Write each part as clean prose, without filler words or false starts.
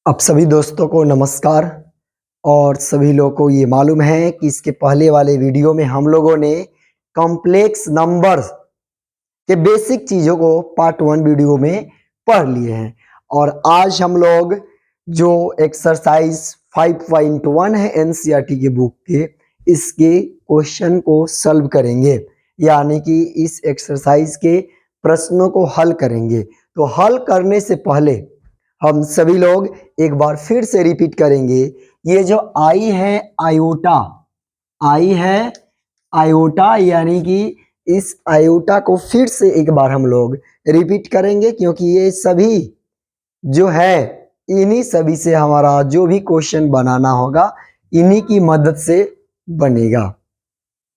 अब सभी दोस्तों को नमस्कार। और सभी लोगों को ये मालूम है कि इसके पहले वाले वीडियो में हम लोगों ने कॉम्प्लेक्स नंबर्स के बेसिक चीज़ों को पार्ट 1 वीडियो में पढ़ लिए हैं। और आज हम लोग जो एक्सरसाइज 5.1 है एनसीईआरटी के बुक के, इसके क्वेश्चन को सॉल्व करेंगे, यानी कि इस एक्सरसाइज के प्रश्नों को हल करेंगे। तो हल करने से पहले हम सभी लोग एक बार फिर से रिपीट करेंगे। ये जो आई है आयोटा, आई है आयोटा, यानी कि इस आयोटा को फिर से एक बार हम लोग रिपीट करेंगे, क्योंकि ये सभी जो है इन्हीं सभी से हमारा जो भी क्वेश्चन बनाना होगा इन्हीं की मदद से बनेगा।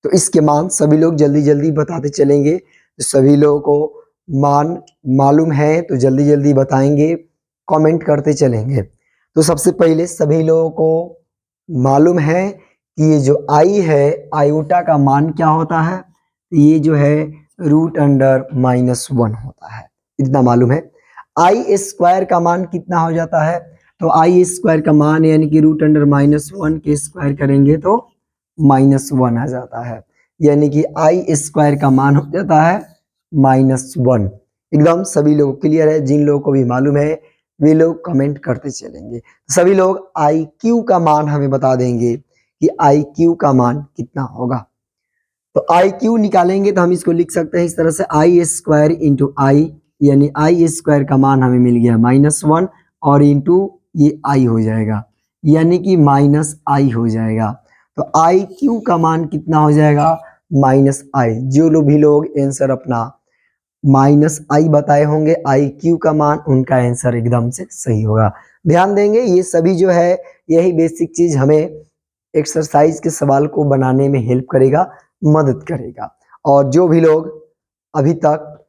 तो इसके मान सभी लोग जल्दी जल्दी बताते चलेंगे। तो सभी लोगों को मान मालूम है तो जल्दी जल्दी बताएंगे, कमेंट करते चलेंगे। तो सबसे पहले सभी लोगों को मालूम है कि ये जो आई है आयोटा का मान क्या होता है, ये जो है √(-1) होता है, इतना मालूम है। आई स्क्वायर का मान कितना हो जाता है, तो आई स्क्वायर का मान यानी कि √(-1) के स्क्वायर करेंगे तो -1 आ जाता है, यानी कि आई स्क्वायर का मान हो जाता है -1। एकदम सभी लोग क्लियर है। जिन लोगों को भी मालूम है वे लोग कमेंट करते चलेंगे। सभी लोग आई क्यू का मान हमें बता देंगे कि आई क्यू का मान कितना होगा। तो आई क्यू निकालेंगे तो हम इसको लिख सकते हैं इस तरह से, आई स्क्वायर इंटू आई, यानी आई स्क्वायर का मान हमें मिल गया -1 और इंटू ये आई हो जाएगा, यानी कि -i हो जाएगा। तो आई क्यू का मान कितना हो जाएगा, -i। जो लोग भी लोग आंसर अपना -i बताए होंगे आई क्यू का मान, उनका आंसर एकदम से सही होगा। ध्यान देंगे, ये सभी जो है यही बेसिक चीज हमें एक्सरसाइज के सवाल को बनाने में हेल्प करेगा, मदद करेगा। और जो भी लोग अभी तक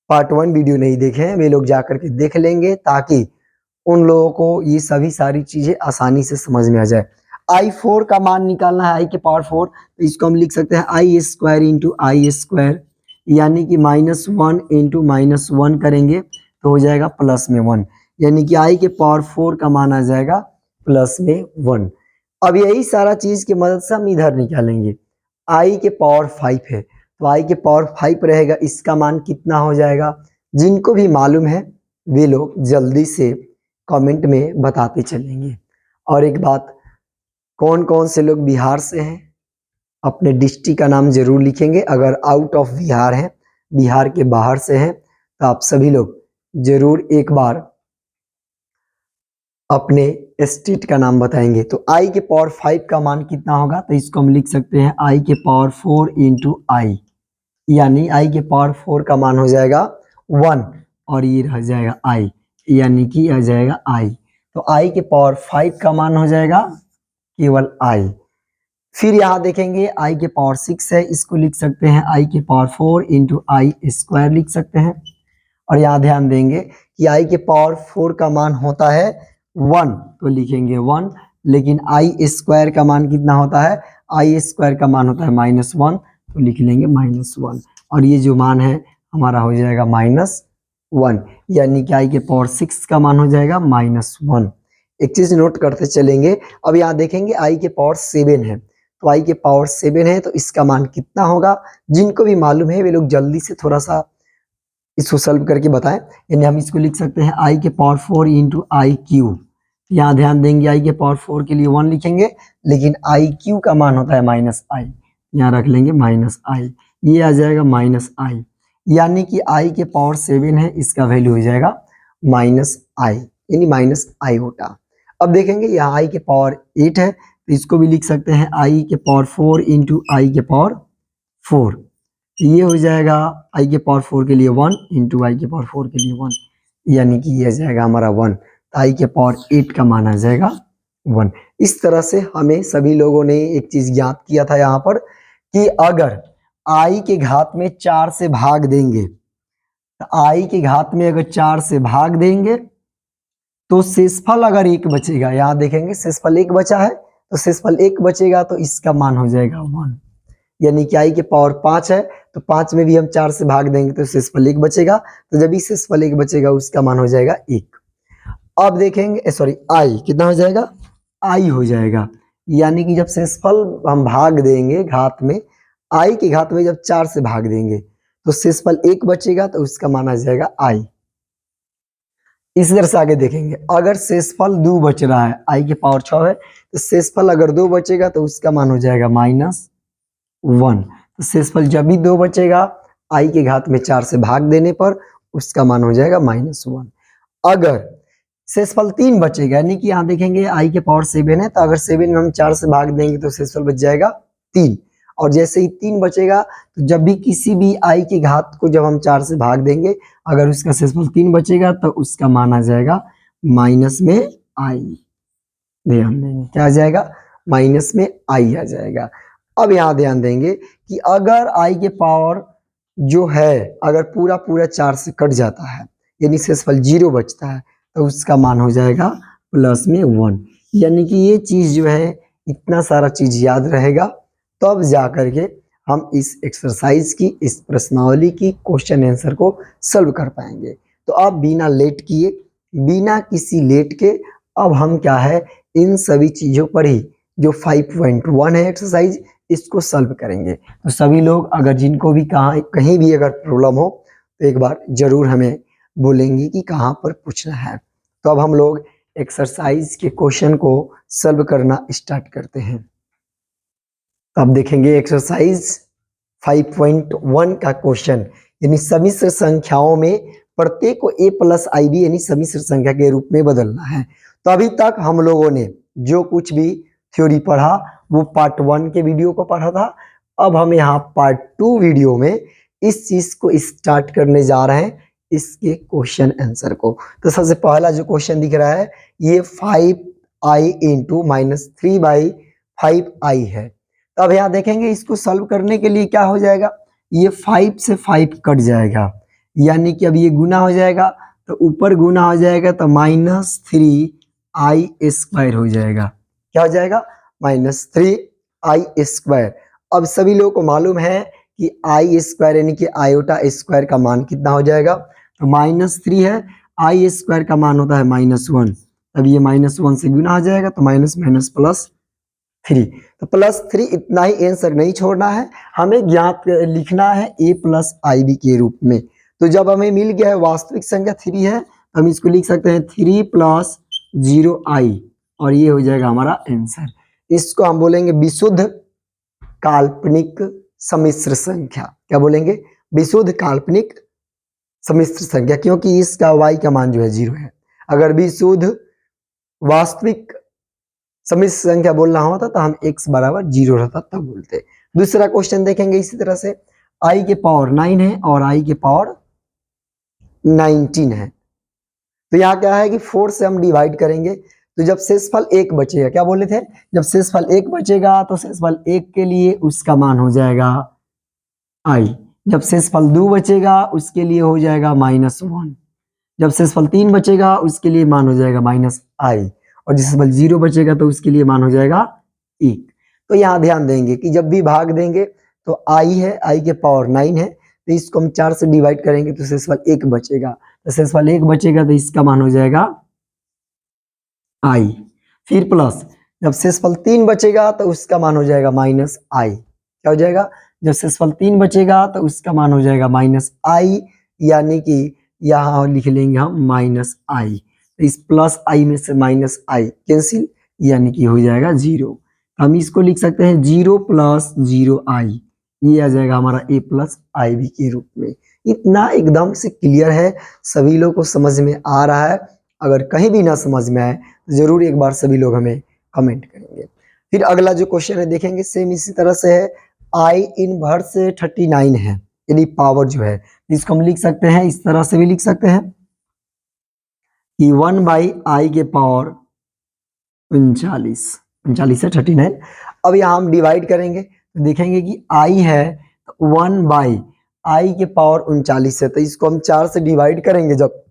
पार्ट 1 वीडियो नहीं देखे हैं वे लोग जाकर के देख लेंगे, ताकि उन लोगों को ये सभी सारी चीजें आसानी से समझ में आ जाए। i4 का मान निकालना है, आई के पावर 4, तो इसको हम लिख सकते हैं आई स्क्वायर इंटू आई स्क्वायर, यानी कि -1 इंटू -1 करेंगे तो हो जाएगा +1, यानी कि आई के पावर 4 का मान आ जाएगा +1। अब यही सारा चीज की मदद से हम इधर निकालेंगे। आई के पावर 5 है तो आई के पावर 5 रहेगा, इसका मान कितना हो जाएगा। जिनको भी मालूम है वे लोग जल्दी से कमेंट में बताते चलेंगे। और एक बात, कौन कौन से लोग बिहार से हैं अपने डिस्ट्रिक्ट का नाम जरूर लिखेंगे। अगर आउट ऑफ बिहार हैं, बिहार के बाहर से हैं, तो आप सभी लोग जरूर एक बार अपने स्टेट का नाम बताएंगे। तो आई के पावर 5 का मान कितना होगा, तो इसको हम लिख सकते हैं आई के पावर 4 इंटू आई, यानी आई के पावर 4 का मान हो जाएगा 1 और ये रह जाएगा आई, यानी कि आ जाएगा आई। तो आई के पावर 5 का मान हो जाएगा केवल आई। फिर यहाँ देखेंगे आई के पावर 6 है, इसको लिख सकते हैं आई के पावर 4 इंटू आई स्क्वायर लिख सकते हैं। और यहाँ ध्यान देंगे कि आई के पावर 4 का मान होता है 1, तो लिखेंगे 1, लेकिन आई स्क्वायर का मान कितना होता है, आई स्क्वायर का मान होता है -1, तो लिख लेंगे -1। और ये जो मान है हमारा हो जाएगा -1, यानी कि आई के पावर 6 का मान हो जाएगा -1। एक चीज नोट करते चलेंगे। अब यहाँ देखेंगे आई के पावर 7 है, तो आई के पावर 7 है तो इसका मान कितना होगा। जिनको भी मालूम है वे लोग जल्दी से थोड़ा सा इसको सॉल्व करके बताएं। यानी हम इसको लिख सकते हैं आई के पावर 4 इंटू आई क्यू। यहाँ ध्यान देंगे आई के पावर 4 के लिए 1 लिखेंगे, लेकिन आई क्यू का मान होता है -i, यहाँ रख लेंगे -i, ये आ जाएगा -i, यानी कि आई के पावर 7 है, इसका वैल्यू हो जाएगा -i, यानी -i होता। अब देखेंगे यहाँ आई के पावर 8 है, तो इसको भी लिख सकते हैं आई के पावर 4 इंटू आई के पावर 4, ये हो जाएगा आई के पावर 4 के लिए 1 इंटू आई के पावर 4 के लिए 1, यानी कि ये आ जाएगा हमारा 1। तो आई के पावर 8 का मान आ जाएगा 1। इस तरह से हमें सभी लोगों ने एक चीज ज्ञात किया था यहाँ पर कि अगर आई के घात में 4 से भाग देंगे, तो आई के घात में अगर 4 से भाग देंगे तो शेषफल अगर 1 बचेगा, यहाँ देखेंगे शेषफल 1 बचा है, तो शेषफल 1 बचेगा तो इसका मान हो जाएगा 1, यानी कि आई के पावर 5 है तो 5 में भी हम 4 से भाग देंगे तो शेषफल 1 बचेगा, तो जब भी शेषफल 1 बचेगा उसका मान हो जाएगा 1। अब देखेंगे सॉरी आई कितना हो जाएगा, आई हो जाएगा। यानी कि जब शेषफल हम भाग देंगे घात में, आई के घात में जब 4 से भाग देंगे तो शेषफल 1 बचेगा, तो उसका माना जाएगा आई। इसी तरह से आगे देखेंगे, अगर शेषफल 2 बच रहा है, आई के पावर 6 है, तो शेषफल अगर 2 बचेगा तो उसका मान हो जाएगा -1। तो शेषफल जब भी 2 बचेगा, आई के घात में 4 से भाग देने पर उसका मान हो जाएगा -1। अगर शेषफल 3 बचेगा, यानी कि यहाँ देखेंगे आई के पावर 7 है, तो अगर 7 में हम 4 से भाग देंगे तो शेषफल बच जाएगा 3। और जैसे ही 3 बचेगा, तो जब भी किसी भी आई की घात को जब हम 4 से भाग देंगे, अगर उसका शेषफल 3 बचेगा तो उसका मान आ जाएगा माइनस में आई। ध्यान देंगे क्या आ जाएगा, माइनस में आई आ जाएगा। अब यहाँ ध्यान देंगे कि अगर आई के पावर जो है अगर पूरा पूरा 4 से कट जाता है, यानी शेषफल 0 बचता है, तो उसका मान हो जाएगा प्लस में 1। यानी कि ये चीज जो है, इतना सारा चीज याद रहेगा, तब जा करके हम इस एक्सरसाइज की, इस प्रश्नावली की क्वेश्चन आंसर को सॉल्व कर पाएंगे। तो आप बिना लेट किए, बिना किसी लेट के, अब हम क्या है, इन सभी चीजों पर ही जो 5.1 है एक्सरसाइज, इसको सॉल्व करेंगे। तो सभी लोग अगर जिनको भी कहीं भी अगर प्रॉब्लम हो, तो एक बार जरूर हमें बोलेंगे कि कहाँ पर पूछना है। तो अब हम लोग एक्सरसाइज के क्वेश्चन को सॉल्व करना स्टार्ट करते हैं। अब देखेंगे एक्सरसाइज 5.1 का क्वेश्चन, यानी समिश्र संख्याओं में प्रत्येक को a प्लस आई बी यानी समिश्र संख्या के रूप में बदलना है। तो अभी तक हम लोगों ने जो कुछ भी थ्योरी पढ़ा वो पार्ट 1 के वीडियो को पढ़ा था। अब हम यहाँ पार्ट 2 वीडियो में इस चीज को स्टार्ट करने जा रहे हैं, इसके क्वेश्चन आंसर को। तो सबसे पहला जो क्वेश्चन दिख रहा है, ये 5i इंटू -3/5i है। तो अब यहाँ देखेंगे इसको सॉल्व करने के लिए क्या हो जाएगा, ये 5 से 5 कट जाएगा, यानी कि अब ये गुना हो जाएगा, तो ऊपर गुना हो जाएगा तो -3i² हो जाएगा। क्या हो जाएगा, -3i²। अब सभी लोगों को मालूम है कि i² यानी कि आयोटा स्क्वायर का मान कितना हो जाएगा, तो -3 है, i² का मान होता है -1। अब ये -1 से गुना हो जाएगा तो माइनस माइनस +3। तो +3 इतना ही आंसर नहीं छोड़ना है, हमें ज्ञात लिखना है a प्लस आई बी के रूप में। तो जब हमें मिल गया है वास्तविक संख्या 3 है, तो हम इसको लिख सकते हैं 3 + 0i, और ये हो जाएगा हमारा आंसर। इसको हम बोलेंगे विशुद्ध काल्पनिक सम्मिश्र संख्या। क्या बोलेंगे, विशुद्ध काल्पनिक सम्मिश्र संख्या, क्योंकि इसका y का मान जो है 0 है। अगर विशुद्ध वास्तविक सम्मिश्र संख्या बोलना होता तो हम x बराबर 0 रहता तब बोलते। दूसरा क्वेश्चन देखेंगे इसी तरह से, i के पावर 9 है और i के पावर 19 है। तो यहाँ क्या है कि 4 से हम डिवाइड करेंगे, तो जब शेषफल 1 बचेगा, क्या बोले थे, जब शेषफल 1 बचेगा तो शेषफल 1 के लिए उसका मान हो जाएगा i। जब शेषफल 2 बचेगा उसके लिए हो जाएगा -1। जब शेषफल 3 बचेगा उसके लिए मान हो जाएगा -i, और जिस शेषफल 0 बचेगा तो उसके लिए मान हो जाएगा 1। तो यहाँ ध्यान देंगे कि जब भी भाग देंगे तो i है, i के पावर 9 है, तो इसको हम 4 से डिवाइड करेंगे तो शेषफल 1 बचेगा, तो शेषफल 1 बचेगा तो इसका मान हो जाएगा i। फिर प्लस जब शेषफल 3 बचेगा तो उसका मान हो जाएगा -i। क्या हो जाएगा, जब शेषफल 3 बचेगा तो उसका मान हो जाएगा -i, यानी कि यहाँ लिख लेंगे हम -i। तो इस +i में से -i कैंसिल, यानी कि हो जाएगा 0। हम इसको लिख सकते हैं 0 + 0i, ये आ जाएगा हमारा a प्लस आई बी के रूप में। इतना एकदम से क्लियर है, सभी लोग को समझ में आ रहा है। अगर कहीं भी ना समझ में आए तो जरूर एक बार सभी लोग हमें कमेंट करेंगे। फिर अगला जो क्वेश्चन है देखेंगे, सेम इसी तरह से है, i इनवर्स 39 है, यानी पावर जो है, इसको हम लिख सकते हैं, इस तरह से भी लिख सकते हैं कि 1/i के पावर 39, 39 है 39। अब यहाँ हम डिवाइड करेंगे तो देखेंगे कि i है तो 1/i के पावर 39 है, तो इसको हम 4 से डिवाइड करेंगे, जब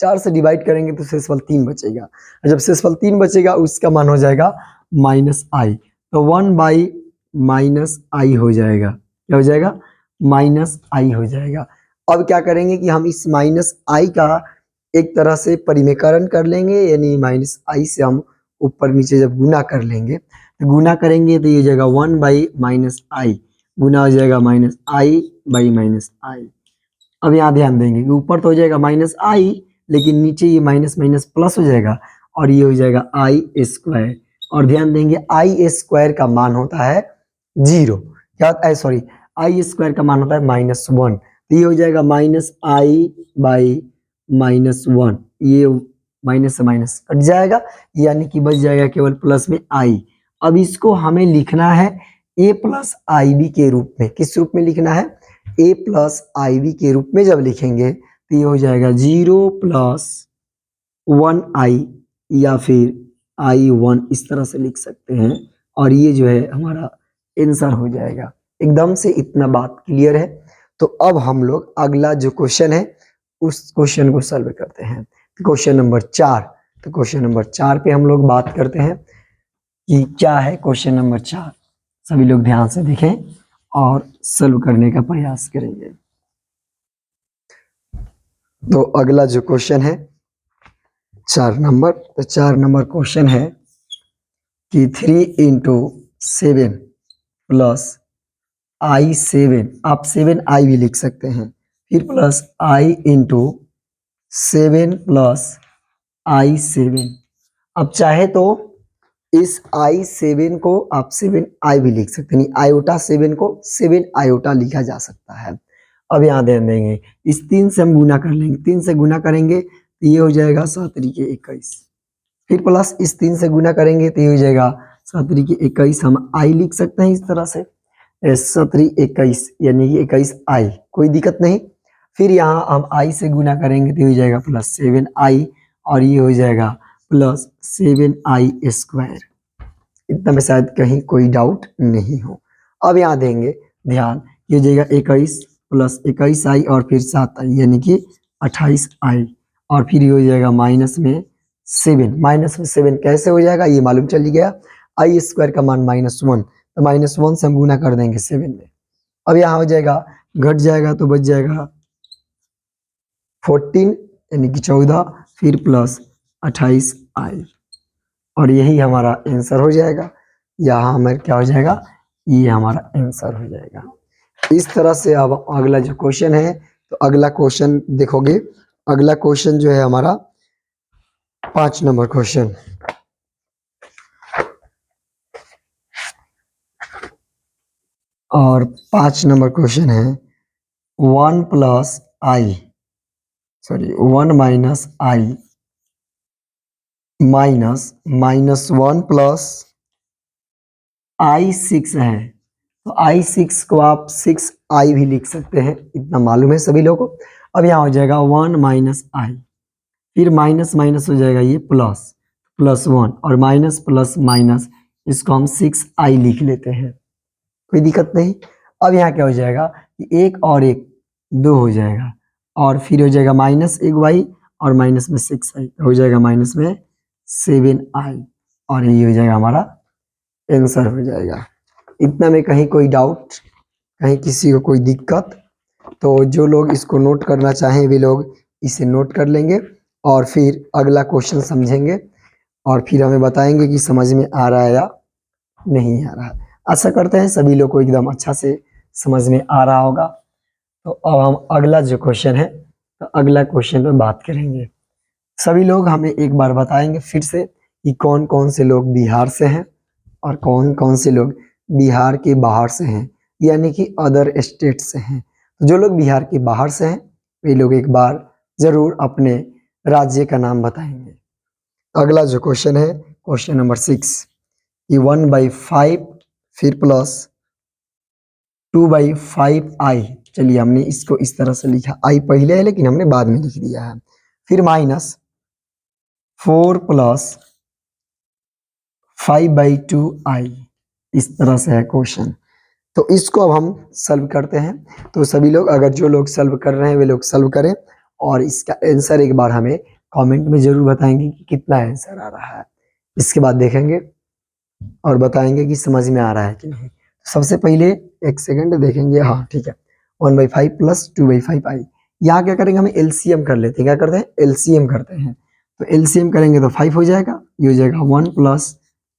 4 से डिवाइड करेंगे तो शेषफल 3 बचेगा, और जब शेषफल 3 बचेगा उसका मान हो जाएगा -i, तो 1/-i हो जाएगा। क्या हो जाएगा, -i हो जाएगा। अब क्या करेंगे कि हम इस -i का एक तरह से परिमेयकरण कर लेंगे, यानी माइनस आई से हम ऊपर नीचे जब गुना कर लेंगे तो गुना करेंगे तो ये हो जाएगा 1 बाई माइनस आई, गुना हो जाएगा माइनस आई बाई माइनस आई। अब यहाँ ध्यान देंगे कि ऊपर तो हो जाएगा माइनस आई, लेकिन नीचे ये माइनस माइनस प्लस हो जाएगा और ये हो जाएगा आई स्क्वायर। और ध्यान देंगे आई स्क्वायर का मान होता है 0, क्या सॉरी आई स्क्वायर का मान होता है -1, तो ये हो जाएगा माइनस आई बाई -1, ये माइनस से माइनस कट जाएगा, यानी कि बच जाएगा केवल प्लस में आई। अब इसको हमें लिखना है a प्लस आई बी के रूप में। किस रूप में लिखना है? a प्लस आई बी के रूप में जब लिखेंगे तो ये हो जाएगा 0 प्लस 1 आई, या फिर i1 इस तरह से लिख सकते हैं, और ये जो है हमारा आंसर हो जाएगा। एकदम से इतना बात क्लियर है। तो अब हम लोग अगला जो क्वेश्चन है उस क्वेश्चन को सॉल्व करते हैं। Question number 4। तो क्वेश्चन नंबर 4 पे हम लोग बात करते हैं कि क्या है क्वेश्चन नंबर 4। सभी लोग ध्यान से देखें और सॉल्व करने का प्रयास करेंगे। तो अगला जो क्वेश्चन है 4 नंबर, तो 4 नंबर क्वेश्चन है कि 3 इंटू 7 प्लस i7, आप 7i भी लिख सकते हैं, फिर plus i into 7 plus i7। अब चाहे तो इस i7 को आप 7i भी लिख सकते हैं, आयोटा 7 को 7 आयोटा लिखा जा सकता है। अब यहाँ ध्यान देंगे इस 3 से हम गुना कर लेंगे, 3 से गुना करेंगे तो ये हो जाएगा 7 तरीके 21, फिर प्लस इस 3 से गुना करेंगे तो ये हो जाएगा 7 तरीके 21। हम i लिख सकते हैं इस तरह से 7 21, यानी कि 21i, कोई दिक्कत नहीं। फिर यहाँ हम i से गुना करेंगे तो हो जाएगा प्लस 7i, और ये हो जाएगा प्लस 7i स्क्वायर। इतना में शायद कहीं कोई डाउट नहीं हो। अब यहाँ देंगे ध्यान, ये हो जाएगा 21 प्लस 21i और फिर 7i, यानी कि 28i, और फिर ये हो जाएगा माइनस में 7। माइनस में 7 कैसे हो जाएगा ये मालूम चल गया, आई स्क्वायर का मान -1, तो -1 से हम गुना कर देंगे 7 में। अब यहाँ हो जाएगा, घट जाएगा तो बच जाएगा 14, यानी कि 14, फिर प्लस 28i, और यही हमारा आंसर हो जाएगा। यहाँ हमारा क्या हो जाएगा, ये हमारा आंसर हो जाएगा। इस तरह से अब अगला जो क्वेश्चन है, तो अगला क्वेश्चन देखोगे, अगला क्वेश्चन जो है हमारा 5 नंबर क्वेश्चन। और 5 नंबर क्वेश्चन है 1 प्लस आई, सॉरी 1 माइनस आई माइनस -1 प्लस i6 है, तो i6 को आप 6i भी लिख सकते हैं, इतना मालूम है सभी लोगों को। अब यहाँ हो जाएगा 1 माइनस आई, फिर माइनस माइनस हो जाएगा ये प्लस, +1, और माइनस प्लस माइनस इसको हम 6i लिख लेते हैं, कोई दिक्कत नहीं। अब यहाँ क्या हो जाएगा कि 1 और 1 2 हो जाएगा, और फिर हो जाएगा -1y और माइनस में 6i, हो जाएगा माइनस में 7i, और ये हो जाएगा हमारा आंसर हो जाएगा। इतना में कहीं कोई डाउट, कहीं किसी को कोई दिक्कत, तो जो लोग इसको नोट करना चाहें वे लोग इसे नोट कर लेंगे और फिर अगला क्वेश्चन समझेंगे और फिर हमें बताएंगे कि समझ में आ रहा है या नहीं आ रहा है। आशा करते हैं सभी लोग को एकदम अच्छा से समझ में आ रहा होगा। तो अब हम अगला जो क्वेश्चन है, तो अगला क्वेश्चन पे बात करेंगे। सभी लोग हमें एक बार बताएंगे फिर से कि कौन कौन से लोग बिहार से हैं और कौन कौन से लोग बिहार के बाहर से हैं, यानी कि अदर स्टेट से हैं। तो जो लोग बिहार के बाहर से हैं वे लोग एक बार जरूर अपने राज्य का नाम बताएंगे। अगला जो क्वेश्चन है क्वेश्चन नंबर 6 कि 1/5 फिर प्लस 2/5i। चलिए हमने इसको इस तरह से लिखा, i पहले है लेकिन हमने बाद में लिख दिया है। फिर -4 प्लस 5/2i, इस तरह से है क्वेश्चन। तो इसको अब हम सॉल्व करते हैं। तो सभी लोग, अगर जो लोग सॉल्व कर रहे हैं वे लोग सॉल्व करें और इसका आंसर एक बार हमें कमेंट में जरूर बताएंगे कि कितना आंसर आ रहा है। इसके बाद देखेंगे और बताएंगे कि समझ में आ रहा है कि नहीं। सबसे पहले एक सेकंड देखेंगे, हाँ ठीक है, 1/5 प्लस 2/5i, यहाँ क्या करेंगे, हम एलसीएम कर लेते हैं। क्या करते हैं, एलसीएम करते हैं। तो एलसीएम करेंगे तो 5 हो जाएगा, ये हो जाएगा 1 +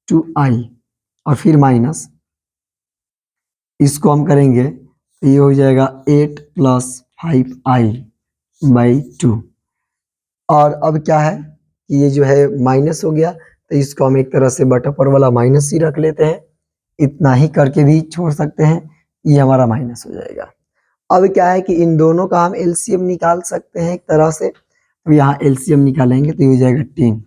2i और फिर माइनस, इसको हम करेंगे तो ये हो जाएगा 8 + 5i/2। और अब क्या है कि ये जो है माइनस हो गया, तो इसको हम एक तरह से बटा पर वाला माइनस ही रख लेते हैं। इतना ही करके भी छोड़ सकते हैं, ये हमारा माइनस हो जाएगा। अब क्या है कि इन दोनों का हम एलसीएम निकाल सकते हैं एक तरह से। तो यहाँ एलसीएम निकालेंगे तो ये हो जाएगा 10।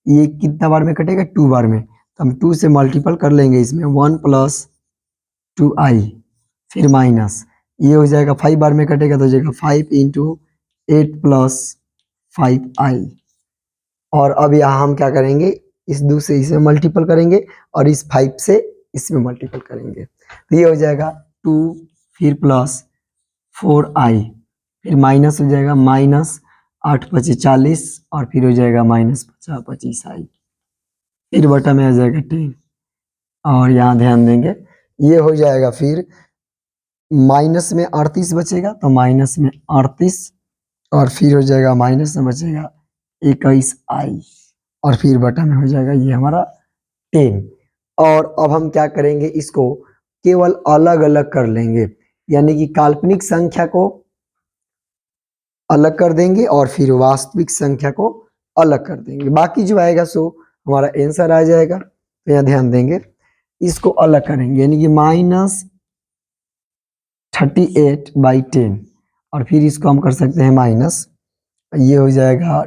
ये कितना बार में कटेगा, 2 बार में। तो हम 2 से मल्टीपल कर लेंगे इसमें, 1 + 2i फिर माइनस, ये हो जाएगा 5 बार में कटेगा तो हो जाएगा 5 × 8 + 5i। और अब यहाँ हम क्या करेंगे, इस 2 से इसमें मल्टीपल करेंगे और इस 5 से इसमें मल्टीपल करेंगे, तो ये हो जाएगा 2 फिर प्लस 4i फिर माइनस हो जाएगा, -8 × 5 = 40 और फिर हो जाएगा -50 × 25i, फिर बटा में आ जाएगा 10। और यहाँ ध्यान देंगे, ये हो जाएगा फिर माइनस में 38 बचेगा, तो माइनस में 38 और फिर हो जाएगा माइनस में बचेगा 21i और फिर बटा में हो जाएगा ये हमारा 10। और अब हम क्या करेंगे, इसको केवल अलग अलग कर लेंगे, यानी कि काल्पनिक संख्या को अलग कर देंगे और फिर वास्तविक संख्या को अलग कर देंगे। बाकी जो आएगा सो हमारा आंसर आ जाएगा। तो यहाँ ध्यान देंगे, इसको अलग करेंगे, यानी कि -38/10 और फिर इसको हम कर सकते हैं माइनस, ये हो जाएगा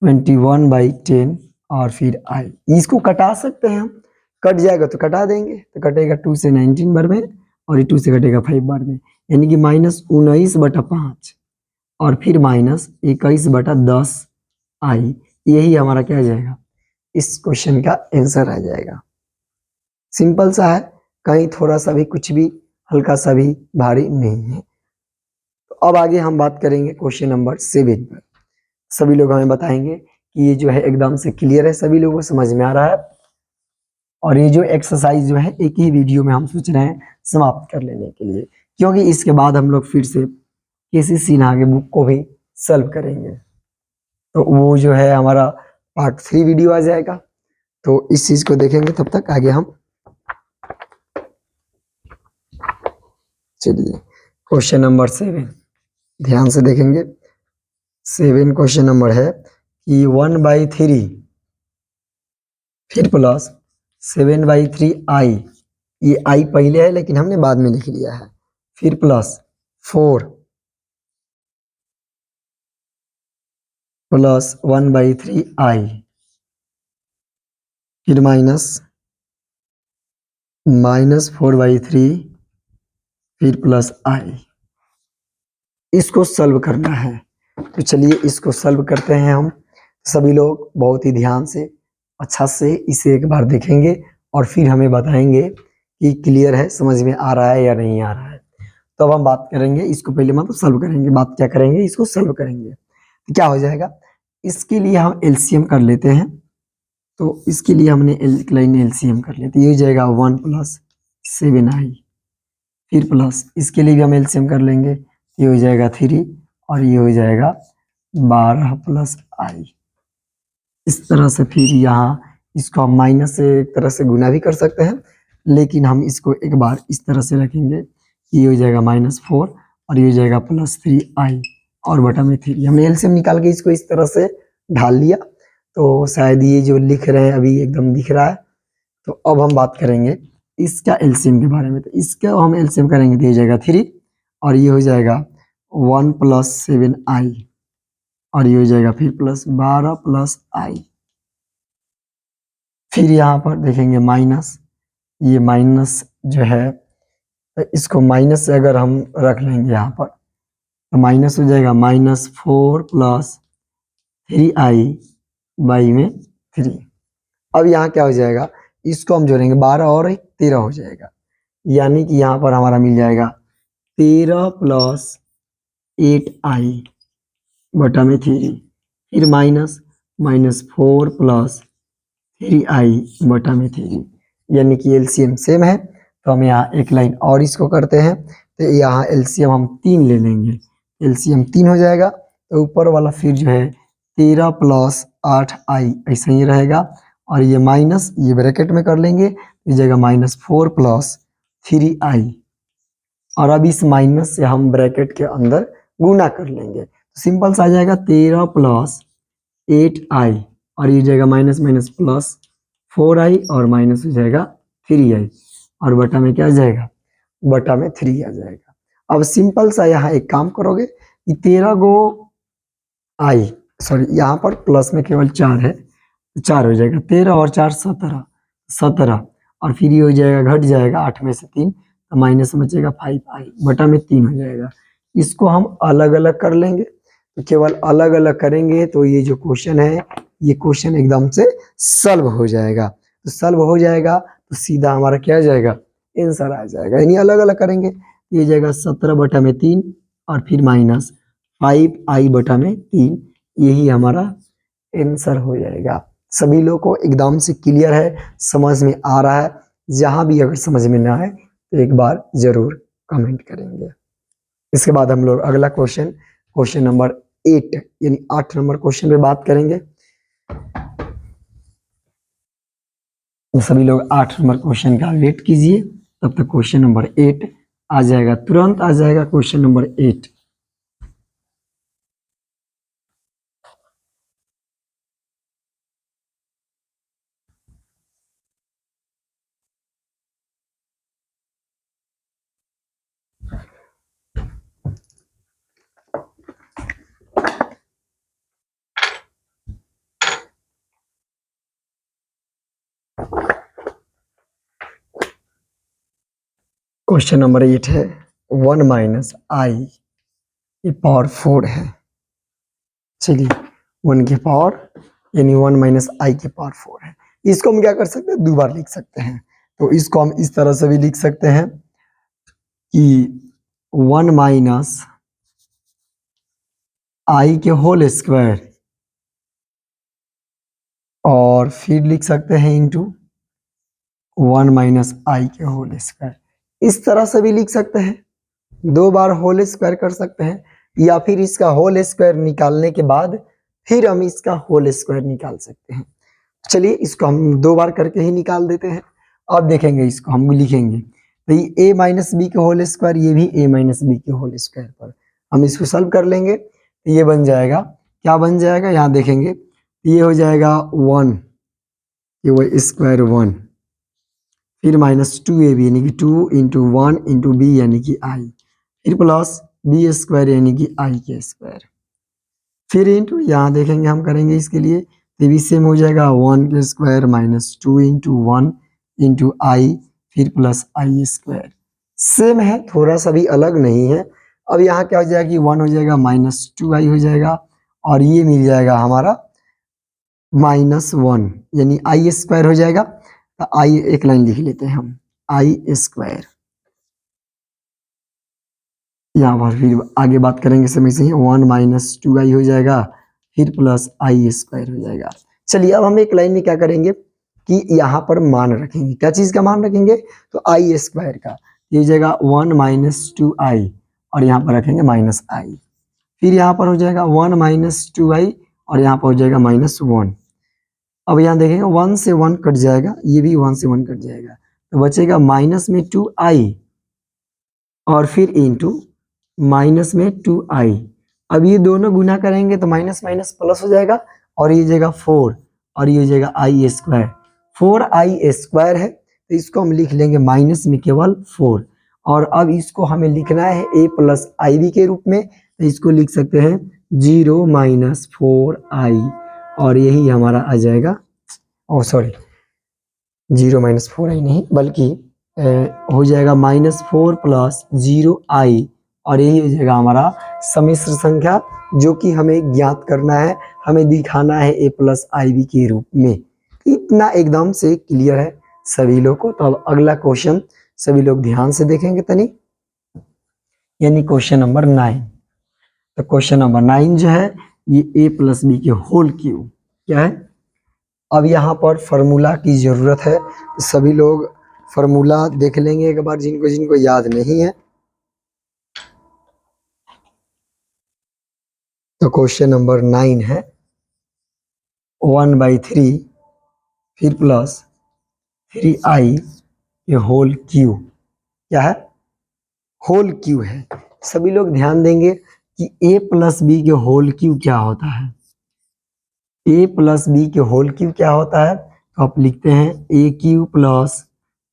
21/10 और फिर i। इसको कटा सकते हैं हम, कट जाएगा तो कटा देंगे, तो कटेगा 2 से 19 बार में और ये 2 से कटेगा 5 बार में, यानी कि -19/5 और फिर -21/10i। यही हमारा क्या आ जाएगा, इस क्वेश्चन का आंसर आ जाएगा। सिंपल सा है, कहीं थोड़ा सा भी कुछ भी हल्का सा भी भारी नहीं है। तो अब आगे हम बात करेंगे क्वेश्चन नंबर 7 पर। सभी लोग हमें बताएंगे कि ये जो है एकदम से क्लियर है, सभी लोगों को समझ में आ रहा है। और ये जो एक्सरसाइज जो है एक ही वीडियो में हम सोच रहे हैं समाप्त कर लेने के लिए, क्योंकि इसके बाद हम लोग फिर से केसी सिन्हा के बुक को भी सॉल्व करेंगे, तो वो जो है हमारा पार्ट 3 वीडियो आ जाएगा। तो इस चीज को देखेंगे, तब तक आगे हम चलिए क्वेश्चन नंबर 7 ध्यान से देखेंगे। 7 क्वेश्चन नंबर है कि 1/3 फिर प्लस 7/3i, ये i पहले है लेकिन हमने बाद में लिख लिया है, फिर प्लस 4 + 1/3i फिर -4/3 फिर प्लस i। इसको सॉल्व करना है, तो चलिए इसको सॉल्व करते हैं हम। सभी लोग बहुत ही ध्यान से अच्छा से इसे एक बार देखेंगे और फिर हमें बताएंगे कि क्लियर है, समझ में आ रहा है या नहीं आ रहा है। तो अब हम बात करेंगे, इसको पहले मतलब सॉल्व करेंगे, बात क्या करेंगे, इसको सॉल्व करेंगे। तो क्या हो जाएगा, इसके लिए हम एलसीएम कर लेते हैं। तो इसके लिए हमने एक लाइन एलसीएम कर लेते, ये हो जाएगा 1 + 7i फिर प्लस, इसके लिए भी हम एलसीएम कर लेंगे, ये हो जाएगा 3 और ये हो जाएगा 12 + i। इस तरह से फिर यहाँ इसको हम माइनस से एक तरह से गुना भी कर सकते हैं, लेकिन हम इसको एक बार इस तरह से रखेंगे, ये हो जाएगा -4 और ये हो जाएगा +3i और बटा में 3। हमने एलसीएम निकाल के इसको इस तरह से ढाल लिया, तो शायद ये जो लिख रहे हैं अभी एकदम दिख रहा है। तो अब हम बात करेंगे इसका एलसीएम के बारे में। तो इसका हम एलसीएम करेंगे तो ये हो जाएगा 3 और ये हो जाएगा 1 + 7i और ये हो जाएगा फिर प्लस 12 + i। फिर यहाँ पर देखेंगे माइनस, ये माइनस जो है तो इसको माइनस से अगर हम रख लेंगे यहाँ पर, तो माइनस हो जाएगा -4 + 3i/3। अब यहाँ क्या हो जाएगा, इसको हम जोड़ेंगे 12 और 13 हो जाएगा, यानी कि यहाँ पर हमारा मिल जाएगा 13 + 8i बटा में 3 फिर -4 + 3i बटा में 3, यानी कि एलसीएम सेम है। तो हम यहाँ एक लाइन और इसको करते हैं, तो यहाँ एलसीएम हम 3 ले लेंगे, एलसीएम 3 हो जाएगा, तो ऊपर वाला फिर जो है 13 प्लस 8i ऐसा ही रहेगा, और ये माइनस ये ब्रैकेट में कर लेंगे, इस जगह -4 प्लस 3i, और अब इस माइनस से हम ब्रैकेट के अंदर गुना कर लेंगे, तो सिंपल सा आ जाएगा 13 प्लस 8i, और ये जाएगा माइनस माइनस प्लस 4i, और माइनस हो जाएगा 3i, और बटा में क्या आ जाएगा, बटा में 3 आ जाएगा। अब सिंपल सा यहाँ एक काम करोगे कि 13 गो आई, सॉरी यहाँ पर प्लस में केवल 4 है, 4 हो जाएगा, 13 और 4 17, 17, और फिर ये हो जाएगा घट जाएगा 8 में से 3, तो माइनस बचेगा 5i, बटा में 3 हो जाएगा। इसको हम अलग अलग कर लेंगे, तो केवल अलग अलग करेंगे तो ये जो क्वेश्चन है ये क्वेश्चन एकदम से सॉल्व हो जाएगा, तो सॉल्व हो जाएगा तो सीधा हमारा क्या आ जाएगा, आंसर आ जाएगा। यानी अलग अलग करेंगे, ये जाएगा 17 बटा में 3, और फिर माइनस 5i बटा में 3, यही हमारा आंसर हो जाएगा। सभी लोग को एकदम से क्लियर है, समझ में आ रहा है? जहां भी अगर समझ में ना आए तो एक बार जरूर कमेंट करेंगे। इसके बाद हम लोग अगला क्वेश्चन, क्वेश्चन नंबर 8 यानी 8 नंबर क्वेश्चन पे बात करेंगे। तो सभी लोग 8 नंबर क्वेश्चन का वेट कीजिए, तब तक क्वेश्चन नंबर 8 आ जाएगा, तुरंत आ जाएगा क्वेश्चन नंबर 8। क्वेश्चन नंबर 8 है 1 माइनस आई की पावर 4 है। चलिए 1 की पावर यानी 1 माइनस आई की पावर 4 है। इसको हम क्या कर सकते हैं, 2 बार लिख सकते हैं। तो इसको हम इस तरह से भी लिख सकते हैं कि 1 माइनस आई के होल स्क्वायर, और फिर लिख सकते हैं इंटू 1 माइनस आई के होल स्क्वायर। इस तरह से भी लिख सकते हैं, 2 बार होल स्क्वायर कर सकते हैं, या फिर इसका होल स्क्वायर निकालने के बाद फिर हम इसका होल स्क्वायर निकाल सकते हैं। चलिए इसको हम 2 बार करके ही निकाल देते हैं। अब देखेंगे इसको हम लिखेंगे, तो ये a माइनस बी के होल स्क्वायर, ये भी a माइनस बी के होल स्क्वायर पर हम इसको सॉल्व कर लेंगे, तो ये बन जाएगा, क्या बन जाएगा यहाँ देखेंगे, ये हो जाएगा 1, ये वो स्क्वायर 1, फिर -2ab यानी कि 2 इंटू 1 इंटू बी यानी कि आई, फिर प्लस बी स्क्वायर यानी कि आई के स्क्वायर, फिर इंटू यहाँ देखेंगे हम करेंगे इसके लिए, तो भी सेम हो जाएगा 1 के स्क्वायर -2 इंटू 1 इंटू आई, फिर प्लस आई स्क्वायर। सेम है, थोड़ा सा भी अलग नहीं है। अब यहाँ क्या हो जाएगा कि 1 हो जाएगा -2i हो जाएगा, और ये मिल जाएगा हमारा -1 यानी आई स्क्वायर हो जाएगा। तो आई एक लाइन लिख लेते हैं हम, आई स्क्वायर, यहाँ पर फिर आगे बात करेंगे समय से ही, 1 - 2i हो जाएगा, फिर प्लस आई स्क्वायर हो जाएगा। चलिए अब हम एक लाइन में क्या करेंगे कि यहाँ पर मान रखेंगे, क्या चीज का मान रखेंगे, तो आई स्क्वायर का, ये जगह 1 - 2i, और यहाँ पर रखेंगे -i, फिर यहाँ पर हो जाएगा 1 - 2i, और यहाँ पर हो जाएगा -1। अब यहाँ देखेंगे 1 से 1 कट जाएगा, ये भी 1 से 1 कट जाएगा, तो बचेगा माइनस में 2i, और फिर इंटू माइनस में 2i। अब ये दोनों गुना करेंगे तो माइनस माइनस प्लस हो जाएगा, और ये जगह 4, और ये जगह आई स्क्वायर, 4i स्क्वायर है, तो इसको हम लिख लेंगे माइनस में केवल 4, और अब इसको हमें लिखना है a प्लस आई बी के रूप में, तो इसको लिख सकते हैं 0 - 4i, और यही हमारा आ जाएगा, ओ सॉरी 0 - 4i नहीं बल्कि हो जाएगा -4 प्लस 0i, और यही हो जाएगा हमारा सम्मिश्र संख्या, जो कि हमें ज्ञात करना है, हमें दिखाना है a प्लस आई बी के रूप में। इतना एकदम से क्लियर है सभी लोग को। तो अब अगला क्वेश्चन सभी लोग ध्यान से देखेंगे तनी, यानी क्वेश्चन नंबर 9। तो क्वेश्चन नंबर 9 जो है ये a प्लस बी के होल क्यूब क्या है। अब यहाँ पर फार्मूला की ज़रूरत है, तो सभी लोग फार्मूला देख लेंगे एक बार, जिनको जिनको याद नहीं है। तो क्वेश्चन नंबर 9 है 1/3 फिर प्लस 3i ये होल क्यू क्या है, होल क्यू है। सभी लोग ध्यान देंगे कि a प्लस बी के होल क्यू क्या होता है। a प्लस बी के होल क्यू क्या होता है, तो आप लिखते हैं ए क्यू प्लस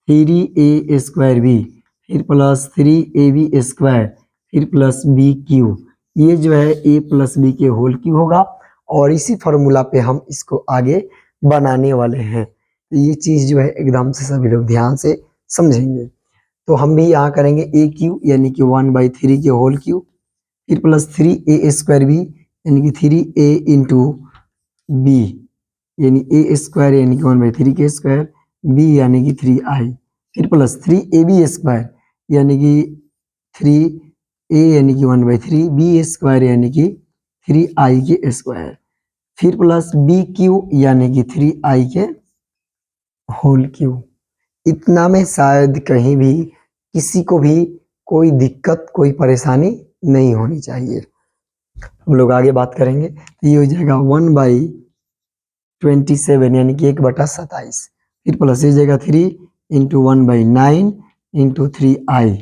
3a² बी फिर प्लस 3ab² फिर प्लस बी क्यू। ये जो है a प्लस बी के होल क्यू होगा और इसी फॉर्मूला पे हम इसको आगे बनाने वाले हैं। तो ये चीज़ जो है एकदम से सभी लोग ध्यान से समझेंगे। तो हम भी यहाँ करेंगे ए क्यू यानी कि 1/3 के होल क्यू फिर प्लस 3a² बी यानी कि 3a इंटू बी यानी a² यानी कि 1/3 के स्क्वायर बी यानी कि 3i फिर प्लस 3ab² यानी कि 3a यानी कि 1/3 b² यानी कि 3i के स्क्वायर फिर प्लस बी क्यू यानी कि 3i के होल क्यू। इतना में शायद कहीं भी किसी को भी कोई दिक्कत कोई परेशानी नहीं होनी चाहिए। हम लोग आगे बात करेंगे तो ये हो जाएगा 1/27 यानी कि 1/27 फिर प्लस ये जाएगा 3 इंटू 1/9 इंटू 3i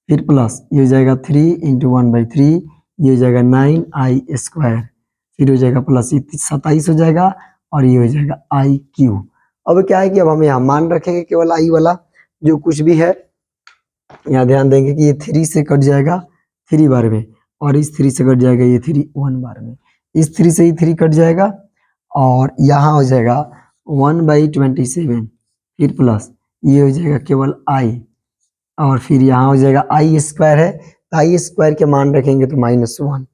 फिर प्लस ये हो जाएगा 3 इंटू 1/3 ये हो जाएगा 9i² फिर हो जाएगा प्लस 27 हो जाएगा और ये हो जाएगा आई क्यू। अब क्या है कि अब हम यहाँ मान रखेंगे केवल आई वाला जो कुछ भी है। यहाँ ध्यान देंगे कि ये 3 से कट जाएगा 3 बार में और इस 3 से कट जाएगा ये 3 1 बार में, इस 3 से ही 3 कट जाएगा और यहाँ हो जाएगा 1/27 फिर प्लस ये हो जाएगा केवल आई और फिर यहाँ हो जाएगा i² है तो i² के मान रखेंगे तो -1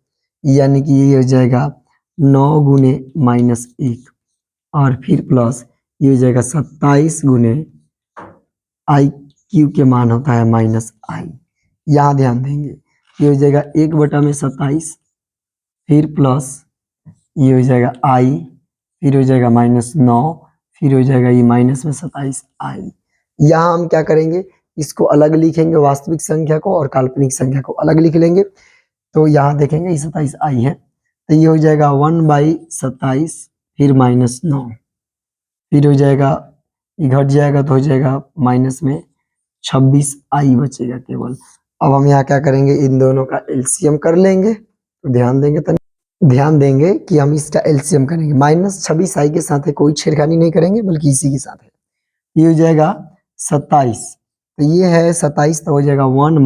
यानी कि ये हो जाएगा 9 गुने -1 और फिर प्लस ये हो जाएगा 27 गुने आई क्यू के मान होता है -i। यहाँ ध्यान देंगे ये हो जाएगा 1/27 फिर प्लस ये हो जाएगा i फिर हो जाएगा -9 फिर हो जाएगा ये माइनस में 27i। यहाँ हम क्या करेंगे इसको अलग लिखेंगे वास्तविक संख्या को और काल्पनिक संख्या को अलग लिख लेंगे। तो यहाँ देखेंगे ये 27i है तो ये हो जाएगा 1/27 फिर -9 फिर हो जाएगा ये घट जाएगा तो हो जाएगा माइनस में 26i बचेगा केवल। अब हम यहाँ क्या करेंगे इन दोनों का एलसीएम कर लेंगे। तो ध्यान देंगे कि हम इसका एलसीएम करेंगे -26i के साथ है कोई छेड़खानी नहीं करेंगे बल्कि इसी के साथ है। ये हो जाएगा 27 तो ये है 27 तो हो जाएगा 1 -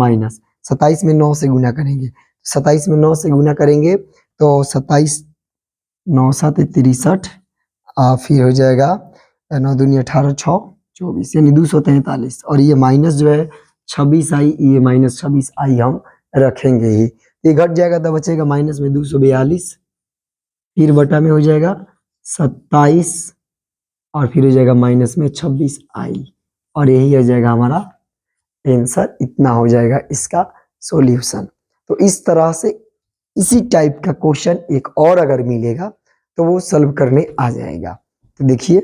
27 में 9 से गुना करेंगे 27 में 9 से गुना करेंगे तो 27 9 7 63 फिर हो जाएगा 9 दूनी 18 6 24 यानी 243 और ये माइनस जो है 26i ये -26i हम रखेंगे ही। ये घट जाएगा तो बचेगा माइनस में 242 फिर बटा में हो जाएगा 27 और फिर हो जाएगा माइनस में 26i और यही हो जाएगा हमारा आंसर। इतना हो जाएगा इसका सॉल्यूशन। तो इस तरह से इसी टाइप का क्वेश्चन एक और अगर मिलेगा तो वो सॉल्व करने आ जाएगा। तो देखिए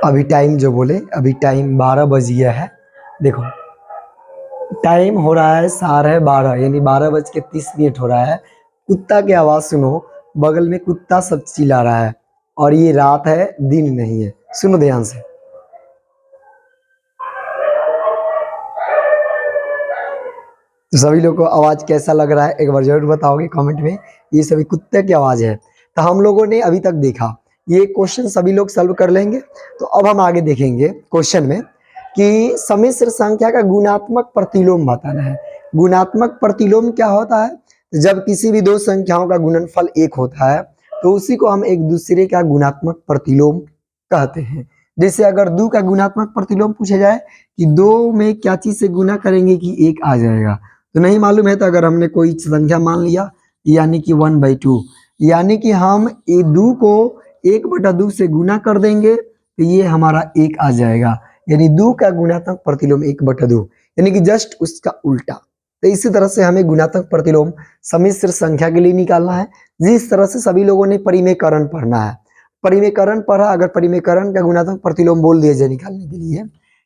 अभी टाइम जो बोले अभी टाइम 12 बज गया है। देखो टाइम हो रहा है 12:30 यानी 12:30 हो रहा है। कुत्ता की आवाज सुनो बगल में कुत्ता सब चिल्ला रहा है और ये रात है दिन नहीं है। सुनो ध्यान से। तो सभी लोगों को आवाज कैसा लग रहा है एक बार जरूर बताओगे कमेंट में। ये सभी कुत्ते की आवाज है। तो हम लोगों ने अभी तक देखा ये क्वेश्चन सभी लोग सॉल्व कर लेंगे। तो अब हम आगे देखेंगे क्वेश्चन में कि सम्मिश्र संख्या का गुणात्मक प्रतिलोम बताना है। गुणात्मक प्रतिलोम क्या होता है, जब किसी भी दो संख्याओं का गुणनफल एक होता है तो उसी को हम एक दूसरे का गुणात्मक प्रतिलोम कहते हैं। जैसे अगर 2 का गुणात्मक प्रतिलोम पूछा जाए कि 2 में क्या चीज से गुना करेंगे कि 1 आ जाएगा, तो नहीं मालूम है तो अगर हमने कोई संख्या मान लिया यानी कि 1/2 यानी कि हम ये 2 को 1/2 से गुना कर देंगे तो ये हमारा 1 आ जाएगा। यानी 2 का गुणात्मक प्रतिलोम 1/2 यानी कि जस्ट उसका उल्टा। तो इसी तरह से हमें गुणात्मक प्रतिलोम सम्मिश्र संख्या के लिए निकालना है। जिस तरह से सभी लोगों ने परिमेयकरण पढ़ना है, परिमेयकरण पढ़ा। अगर परिमेयकरण का गुणात्मक प्रतिलोम बोल दिया जाए निकालने के लिए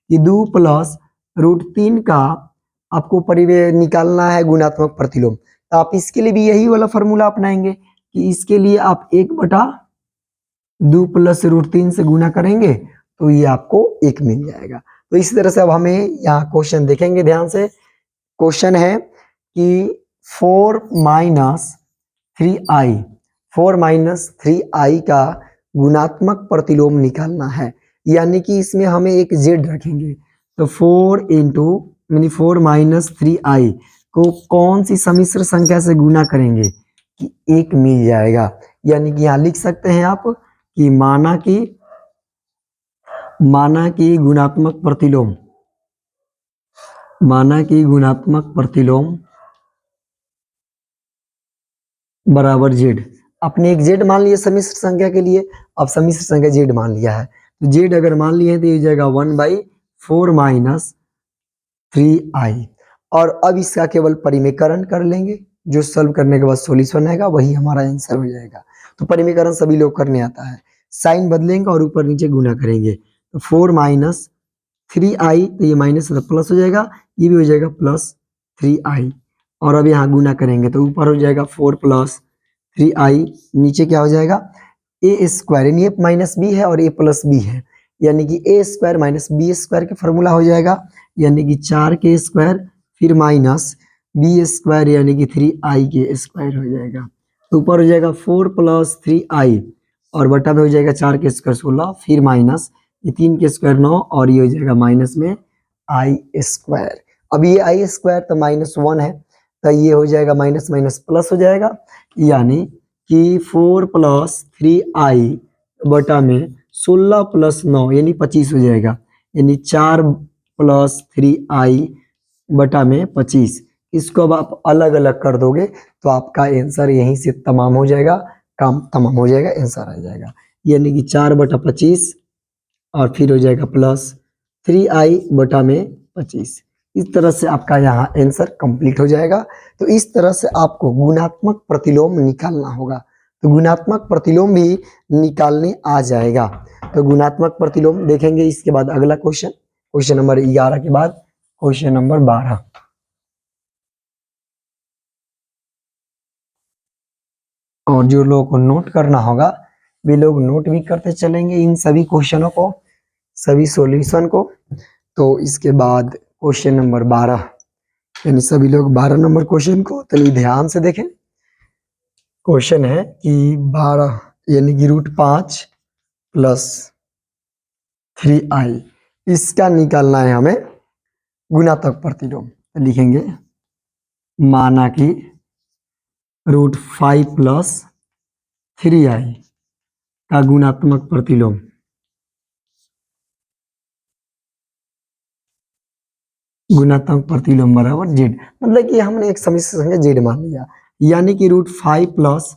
कि 2 + √3 का आपको परिमेय निकालना है गुणात्मक प्रतिलोम। तो आप इसके लिए भी यही वाला फॉर्मूला अपनाएंगे कि इसके लिए आप 1/2 प्लस √3 से गुना करेंगे तो ये आपको 1 मिल जाएगा। तो इसी तरह से अब हमें यहाँ क्वेश्चन देखेंगे ध्यान से। क्वेश्चन है कि 4 माइनस 3i का गुणात्मक प्रतिलोम निकालना है, यानी कि इसमें हमें एक z रखेंगे। तो 4 माइनस 3i को कौन सी सम्मिश्र संख्या से गुना करेंगे कि 1 मिल जाएगा। यानी कि यहाँ लिख सकते हैं आप कि माना कि गुणात्मक प्रतिलोम बराबर z। आपने एक z मान लिया सम्मिश्र संख्या के लिए, अब सम्मिश्र संख्या z मान लिया है, तो z अगर मान लिए तो ये हो जाएगा 1/4 माइनस 3i। और अब इसका केवल परिमेयकरण कर लेंगे, जो सॉल्व करने के बाद सॉल्यूशन आएगा वही हमारा आंसर हो जाएगा। तो परिमेयकरण सभी लोग करने आता है, साइन बदलेंगे और ऊपर नीचे गुना करेंगे। तो 4 माइनस 3i, तो ये माइनस प्लस हो जाएगा, ये भी हो जाएगा प्लस 3i। और अब यहाँ गुना करेंगे तो ऊपर हो जाएगा 4 प्लस 3i, नीचे क्या हो जाएगा a स्क्वायर, यानी a माइनस बी है और a प्लस बी है, यानी कि a square minus B square का फॉर्मूला हो जाएगा, यानी कि 4k स्क्वायर फिर माइनस बी स्क्वायर यानी कि 3i के स्क्वायर हो जाएगा। तो ऊपर हो जाएगा 4 प्लस 3i और बटा में हो जाएगा 4k स्क्वायर 16 फिर माइनस ये 3k स्क्वायर 9 और ये हो जाएगा माइनस में i स्क्वायर। अब ये i स्क्वायर तो -1 है, तो ये हो जाएगा माइनस माइनस प्लस हो जाएगा, यानी कि 4 प्लस 3i बटा में 16 प्लस 9 यानी 25 हो जाएगा, यानी 4 प्लस 3i बटा में 25। इसको अब आप अलग अलग कर दोगे तो आपका आंसर यहीं से तमाम हो जाएगा, काम तमाम हो जाएगा, आंसर आ जाएगा, यानी कि 4/25 और फिर हो जाएगा प्लस 3i बटा में 25। इस तरह से आपका यहाँ आंसर कंप्लीट हो जाएगा। तो इस तरह से आपको गुणात्मक प्रतिलोम निकालना होगा, तो गुणात्मक प्रतिलोम भी निकालने आ जाएगा। तो गुणात्मक प्रतिलोम देखेंगे, इसके बाद अगला क्वेश्चन नंबर 11 के बाद क्वेश्चन नंबर 12। और जो लोगों को नोट करना होगा वे लोग नोट भी करते चलेंगे इन सभी क्वेश्चनों को, सभी सॉल्यूशन को। तो इसके बाद क्वेश्चन नंबर 12, यानी सभी लोग 12 नंबर क्वेश्चन को तो ध्यान से देखें। क्वेश्चन है कि 12 यानी कि √5 प्लस 3i इसका निकालना है हमें गुणात्मक प्रतिलोम। तो लिखेंगे माना कि √5 प्लस 3i का गुणात्मक प्रतिलोम बराबर z। मतलब कि हमने एक सम्मिश्र संख्या z मान लिया, यानी कि √5 प्लस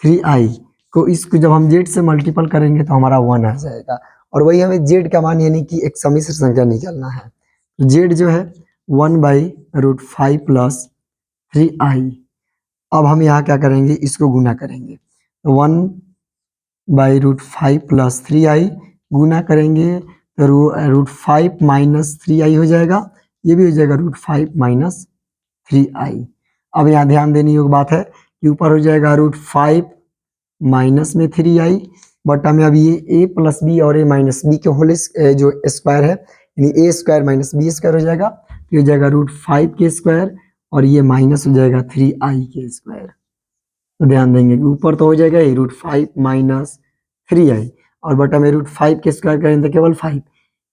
3i को इसको जब हम z से मल्टीपल करेंगे तो हमारा 1 आ जाएगा, और वही हमें z का मान यानी कि एक सम्मिश्र संख्या निकालना है। तो z जो है 1/√5 प्लस 3i। अब हम यहाँ क्या करेंगे, इसको गुना करेंगे, तो 1/√5 प्लस 3i गुना करेंगे तो √5 माइनस 3i हो जाएगा, ये भी हो जाएगा √5 माइनस 3i। अब यहाँ ध्यान देने योग्य बात है कि ऊपर हो जाएगा √5 माइनस में 3i बटा में अब ये a प्लस बी और a माइनस बी के होल जो स्क्वायर है, यानी a square minus B square हो जाएगा, तो हो जाएगा √5 के स्क्वायर और ये माइनस हो जाएगा 3i के स्क्वायर। तो ध्यान देंगे कि ऊपर तो हो जाएगा √5 माइनस 3i और बटा में √5 के स्क्वायर करेंगे तो केवल 5,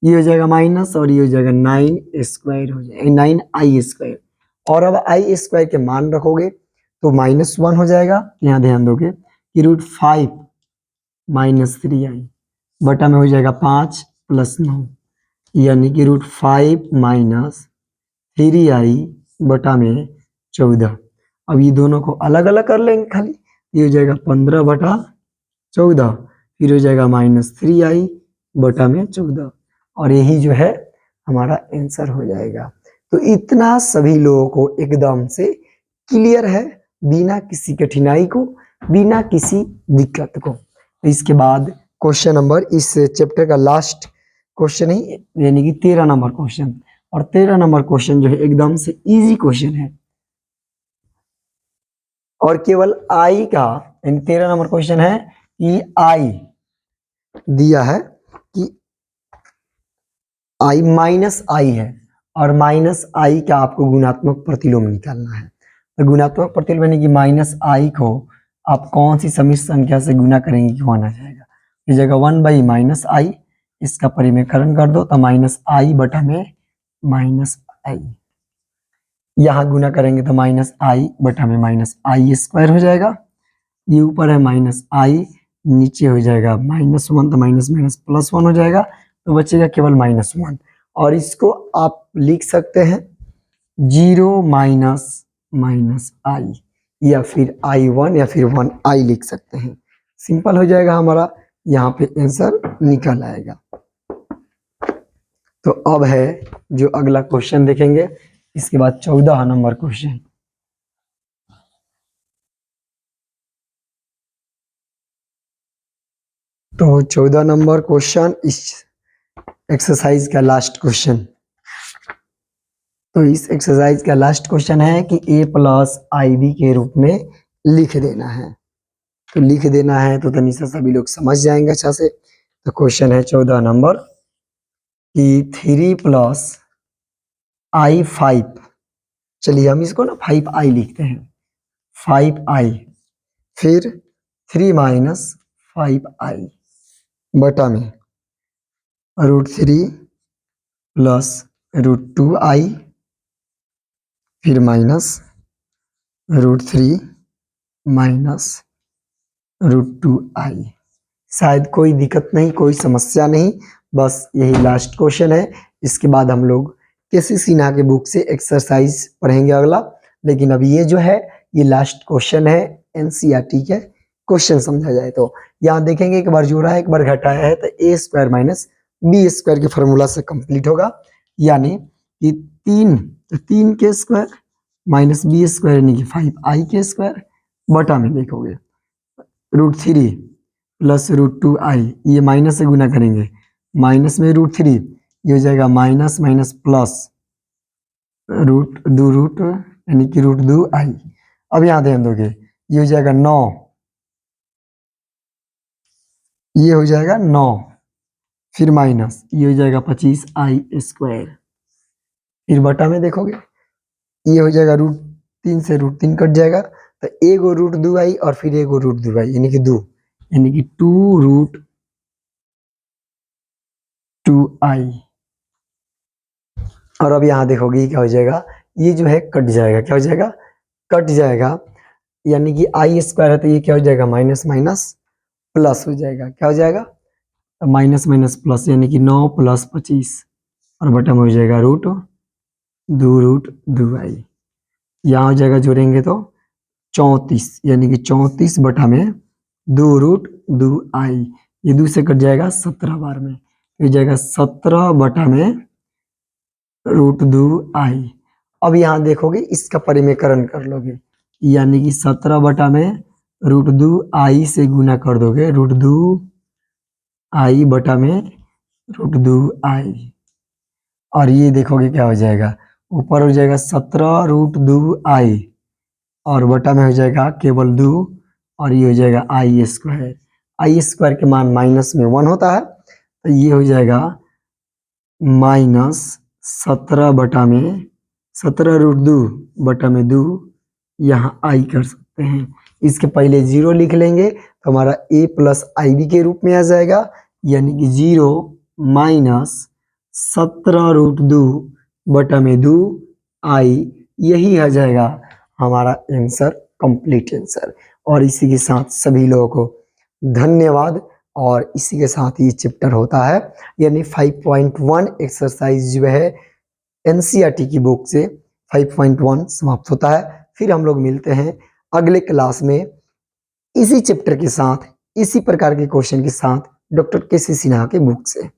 ये हो जाएगा माइनस और ये हो जाएगा 9 स्क्वायर हो जाएगा 9i स्क्वायर। और अब i स्क्वायर के मान रखोगे तो -1 हो जाएगा। यहाँ ध्यान दोगे कि √5 माइनस 3i बटा में हो जाएगा 5 प्लस 9, यानी कि √5 माइनस 3i बटा में 14। अब ये दोनों को अलग अलग कर लेंगे खाली, ये हो जाएगा 15/14 फिर हो जाएगा -3i बटा में 14 और यही जो है हमारा आंसर हो जाएगा। तो इतना सभी लोगों को एकदम से क्लियर है, बिना किसी कठिनाई को, बिना किसी दिक्कत को। तो इसके बाद क्वेश्चन नंबर, इस चैप्टर का लास्ट क्वेश्चन है, यानी कि 13 नंबर क्वेश्चन, और 13 नंबर क्वेश्चन जो है एकदम से इजी क्वेश्चन है। और केवल आई का, 13 नंबर क्वेश्चन है कि आई दिया है कि आई माइनस आई है और माइनस आई का आपको गुणात्मक प्रतिलोम निकालना है। तो गुणात्मक प्रतिलोम यानी कि माइनस आई को आप कौन सी समिश्र संख्या से गुना करेंगे कि वन आ जाएगा। इस जगह 1 बाई माइनस आई, इसका परिमेयकरण कर दो तो माइनस आई बटा में माइनस आई, यहाँ गुना करेंगे तो माइनस आई बटा में माइनस आई स्क्वायर हो जाएगा। ये ऊपर है माइनस आई, नीचे हो जाएगा -1 तो माइनस माइनस प्लस 1 हो जाएगा, तो बचेगा केवल -1। और इसको आप लिख सकते हैं 0 माइनस माइनस आई, या फिर I1 या फिर 1i लिख सकते हैं। सिंपल हो जाएगा हमारा, यहाँ पे आंसर निकल आएगा। तो अब है जो अगला क्वेश्चन देखेंगे, इसके बाद 14 नंबर क्वेश्चन। तो 14 नंबर क्वेश्चन इस एक्सरसाइज का लास्ट क्वेश्चन। तो इस एक्सरसाइज का लास्ट क्वेश्चन है कि a प्लस IB के रूप में लिख देना है। तो लिख देना है तो तनिषा सभी लोग समझ जाएंगे अच्छा से। तो क्वेश्चन है 14 नंबर कि 3 प्लस I5, चलिए हम इसको ना 5i लिखते हैं, 5i फिर 3 माइनस 5i बटा में √3 प्लस √2i फिर माइनस √3 माइनस √2i। शायद कोई दिक्कत नहीं, कोई समस्या नहीं, बस यही लास्ट क्वेश्चन है। इसके बाद हम लोग केसी सिन्हा के बुक से एक्सरसाइज पढ़ेंगे अगला। लेकिन अब ये जो है ये लास्ट क्वेश्चन है NCERT के क्वेश्चन समझा जाए तो। यहाँ देखेंगे एक बार जोड़ा है एक बार घटाया है तो a square minus B square के फॉर्मूला से कंप्लीट होगा। यानी कि 3 के स्क्वायर माइनस बी स्क्वायर यानी कि 5i के स्क्वायर बटा में देखोगे √3 प्लस √2i, ये माइनस से गुना करेंगे, माइनस में √3 ये हो जाएगा माइनस माइनस प्लस रूट यानी कि √2i। अब यहाँ ध्यान दोगे ये हो जाएगा 9, ये हो जाएगा 9 फिर माइनस ये हो जाएगा 25i स्क्वायर, फिर बटा में देखोगे ये हो जाएगा √3 से √3 कट जाएगा तो एगो √2i और फिर एगो √2i यानी कि 2 यानी कि 2√2i। और अब यहाँ देखोगे क्या हो जाएगा, ये जो है कट जाएगा, क्या हो जाएगा कट जाएगा, यानी कि आई स्क्वायर है तो ये क्या हो जाएगा माइनस माइनस प्लस हो जाएगा, क्या हो जाएगा माइनस माइनस प्लस, यानी कि 9 प्लस 25 और बटा में हो जाएगा √2i। यहाँ हो जाएगा जोड़ेंगे तो 34 यानी कि 34 बटा में 2√2i, ये 2 से कट जाएगा 17 बार में, हो जाएगा 17 बटा में √2i। अब यहाँ देखोगे इसका परिमेयकरण कर लोगे, यानी कि 17 बटा में √2i से गुना कर दोगे, √2i बटा में √2i। और ये देखोगे क्या हो जाएगा, ऊपर हो जाएगा 17 √2i और बटा में हो जाएगा केवल 2 और ये हो जाएगा i स्क्वायर। आई स्क्वायर के मान माइनस में 1 होता है तो ये हो जाएगा -17 बटा में 17√2 बटा में 2, यहाँ i कर सकते हैं। इसके पहले 0 लिख लेंगे तो हमारा a प्लस IB के रूप में आ जाएगा, यानी कि 0 माइनस 17√2 बटा में 2i, यही आ जाएगा हमारा आंसर, कंप्लीट आंसर। और इसी के साथ सभी लोगों को धन्यवाद। और इसी के साथ ये चैप्टर होता है, यानी 5.1 एक्सरसाइज जो है NCERT की बुक से 5.1 समाप्त होता है। फिर हम लोग मिलते हैं अगले क्लास में इसी चैप्टर के साथ, इसी प्रकार के क्वेश्चन के साथ, डॉक्टर केसी सिन्हा के बुक से।